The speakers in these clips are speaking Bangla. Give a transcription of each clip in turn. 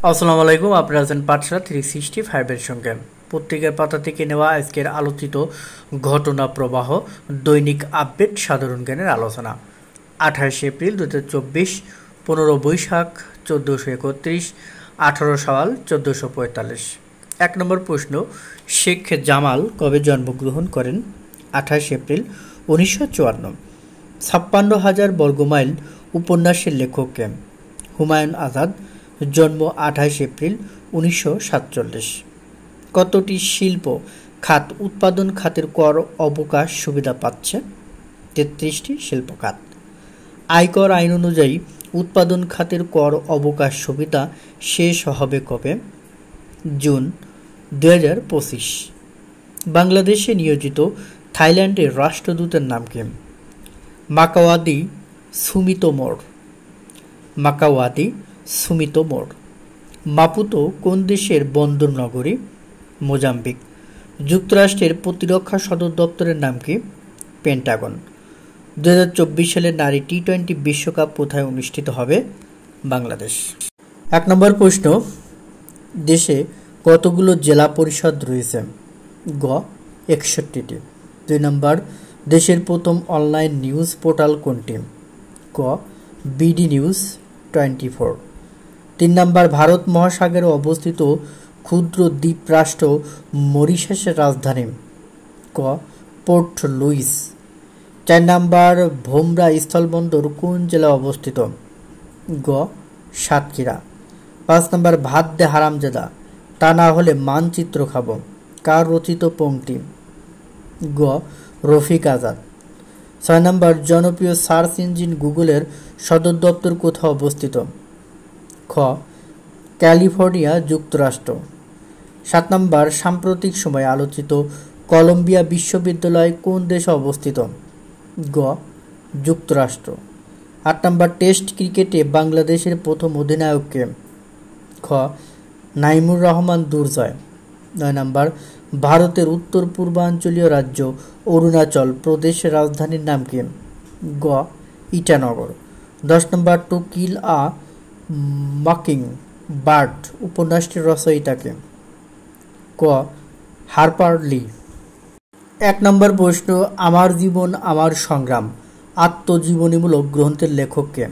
আসসালামু আলাইকুম, আপনারা আছেন পাঠশালা 365 এর সঙ্গে। পত্রিকার পাতা থেকে নেওয়া আজকের আলোচিত ঘটনা প্রবাহ, দৈনিক আপডেট, সাধারণ জ্ঞানের আলোচনা। 28 এপ্রিল 2024, 15 বৈশাখ 1431, 18 শাওয়াল 1445। 1 নম্বর প্রশ্ন, শেখ জামাল কবে জন্মগ্রহণ করেন? 28 এপ্রিল 1954। 56,000 বর্গমাইল উপন্যাসের লেখক কে? হুমায়ুন আজাদ, জন্ম 28 এপ্রিল 1947। কতটি শিল্প খাত উৎপাদন খাতের কর অবকাশ সুবিধা পাচ্ছে? 33টি শিল্প খাত। আয়কর আইন অনুযায়ী উৎপাদন খাতের কর অবকাশ সুবিধা শেষ হবে কবে? জুন 2025। বাংলাদেশে নিয়োজিত থাইল্যান্ডের রাষ্ট্রদূতের নাম কি? মাকাওয়াদি সুমিতোমোর। মাকাওয়াদি সুমিতোমোর। মাপুতো কোন দেশের বন্দর নগরী? মোজাম্বিক। যুক্তরাষ্ট্রের প্রতিরক্ষা সদর দপ্তরের নাম কি? পেন্টাগন। 2024 সালের নারী টি-20 বিশ্বকাপ কোথায় অনুষ্ঠিত হবে? বাংলাদেশ। 1 নম্বর প্রশ্ন, দেশে কতগুলো জেলা পরিষদ রয়েছে? গ 61টি। 2 নম্বর, দেশের প্রথম অনলাইন নিউজ পোর্টাল কোনটি? ক বিডি নিউজ 24। 3 নম্বর, ভারত মহাসাগরে অবস্থিত ক্ষুদ্র দ্বীপ রাষ্ট্র মরিশাসের রাজধানী? ক পোর্ট লুইস। 4 নম্বর, ভোমরা স্থলবন্দর কোন জেলায় অবস্থিত? গ সাতক্ষীরা। 5 নম্বর, ভাত দে হারামজাদা, তা না হলে মানচিত্র খাবো, কার রচিত পংক্তি? গ রফিক আজাদ। 6 নম্বর, জনপ্রিয় সার্চ ইঞ্জিন গুগলের সদর দপ্তর কোথায় অবস্থিত? খ ক্যালিফোর্নিয়া, যুক্তরাষ্ট্র। 7 নম্বর, সাম্প্রতিক সময়ে আলোচিত কলম্বিয়া বিশ্ববিদ্যালয় কোন দেশে অবস্থিত? গ যুক্তরাষ্ট্র। 8 নম্বর, টেস্ট ক্রিকেটে বাংলাদেশের প্রথম অধিনায়ক কে? খ নাইমুর রহমান দুর্জয়। 9 নম্বর, ভারতের উত্তর পূর্বাঞ্চলীয় রাজ্য অরুণাচল প্রদেশের রাজধানীর নাম কি? গ ইটানগর। 10 নম্বর, to kill a mockingbird উপন্যাসটির রচয়িতা কে? ক হারপার লি। 1 নম্বর প্রশ্ন, আমার জীবন আমার সংগ্রাম আত্মজীবনীমূলক গ্রন্থের লেখক কে?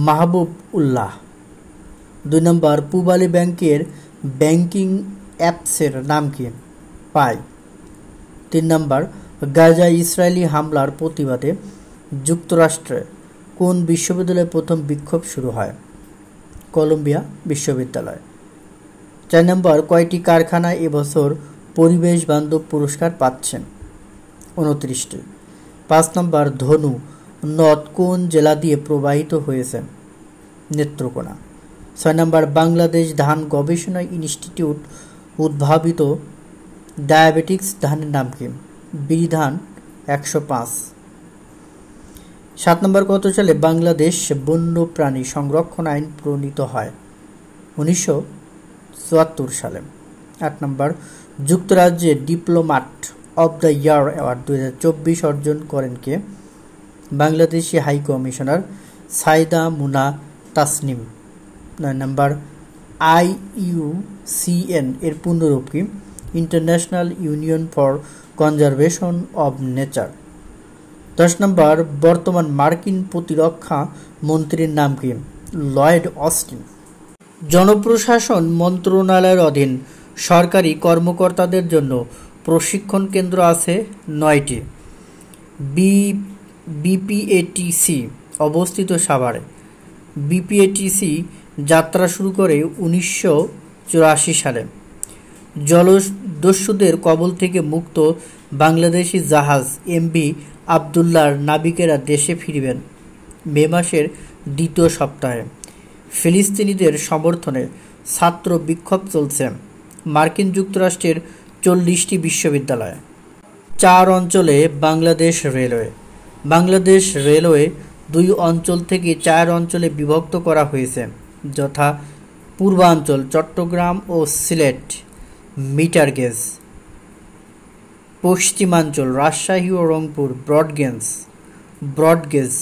মাহবুব উল্লাহ। 2 নম্বর, পূবালী ব্যাংকের ব্যাংকিং অ্যাপসের নাম কি? পাই। 3 নম্বর, গাজায় ইসরায়েলি হামলার প্রতিবাদে যুক্তরাষ্ট্রে কোন বিশ্ববিদ্যালয়ে প্রথম বিক্ষোভ শুরু হয়? কলম্বিয়া বিশ্ববিদ্যালয়। 4 নম্বর, কয়টি কারখানা এবছর পরিবেশ বান্ধব পুরস্কার পাচ্ছেন? 29টি। 5 নম্বর, ধনু নদ কোন জেলা দিয়ে প্রবাহিত হয়েছে? নেত্রকোনা। 6 নম্বর, বাংলাদেশ ধান গবেষণা ইনস্টিটিউট উদ্ভাবিত ডায়াবেটিক্স ধানের নাম কি? বিধান 105। 7 নম্বর, কত সালে বাংলাদেশ বন্য প্রাণী সংরক্ষণ আইন প্রণীত হয়? 1974 সালে। 8 নম্বর, যুক্তরাজ্যের diplomat of the year award 2024 অর্জন করেন কে? Bangladeshi high commissioner Saida Muna Tasneem. 9 নম্বর, IUCN এর পূর্ণরূপ কি? International Union for Conservation of Nature. 10 নম্বর, বর্তমান মার্কিন প্রতিরক্ষা মন্ত্রীর নাম কি? Lloyd Austin. জনপ্রশাসন মন্ত্রণালয়ের অধীন সরকারি কর্মকর্তাদের জন্য প্রশিক্ষণ কেন্দ্র আছে 9টি। BPATC অবস্থিত সাভারে। BPATC যাত্রা শুরু করে 1984 সালে। জলদস্যুদের কবল থেকে মুক্ত বাংলাদেশি জাহাজ MV আবদুল্লাহর নাবিকেরা দেশে ফিরবেন মে মাসের 2য় সপ্তাহে। ফিলিস্তিনিদের সমর্থনে ছাত্র বিক্ষোভ চলছে মার্কিন যুক্তরাষ্ট্রের 40টি বিশ্ববিদ্যালয়ে। 4 অঞ্চলে বাংলাদেশ রেলওয়ে। বাংলাদেশ রেলওয়ে 2 অঞ্চল থেকে 4 অঞ্চলে বিভক্ত করা হয়েছে, যথা পূর্বাঞ্চল চট্টগ্রাম ও সিলেট মিটার গেজ, পশ্চিমাঞ্চল রাজশাহী ও রংপুর ব্রডগেজ।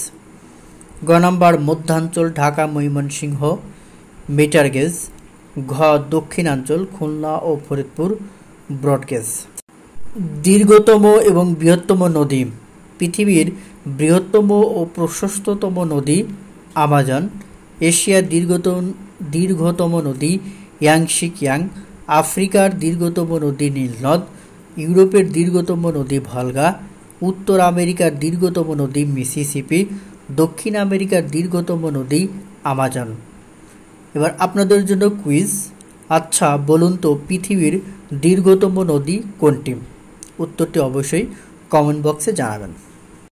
গ নম্বর, মধ্যাঞ্চল ঢাকা ময়মনসিংহ মিটার গেজ, ঘ দক্ষিণাঞ্চল খুলনা ও ফরিদপুর ব্রডগেজ। দীর্ঘতম এবং বৃহত্তম নদী। পৃথিবীর বৃহত্তম ও প্রশস্ততম নদী আমাজন। এশিয়ার দীর্ঘতম নদী ইয়াংশি কিয়াং। আফ্রিকার দীর্ঘতম নদী নীলনদ। ইউরোপের দীর্ঘতম নদী ভলগা। উত্তর আমেরিকার দীর্ঘতম নদী মিসিসিপি। দক্ষিণ আমেরিকার দীর্ঘতম নদী আমাজন। এবার আপনাদের জন্য কুইজ। আচ্ছা বলুন তো পৃথিবীর দীর্ঘতম নদী কোনটি? উত্তরটি অবশ্যই কমেন্ট বক্সে জানাবেন।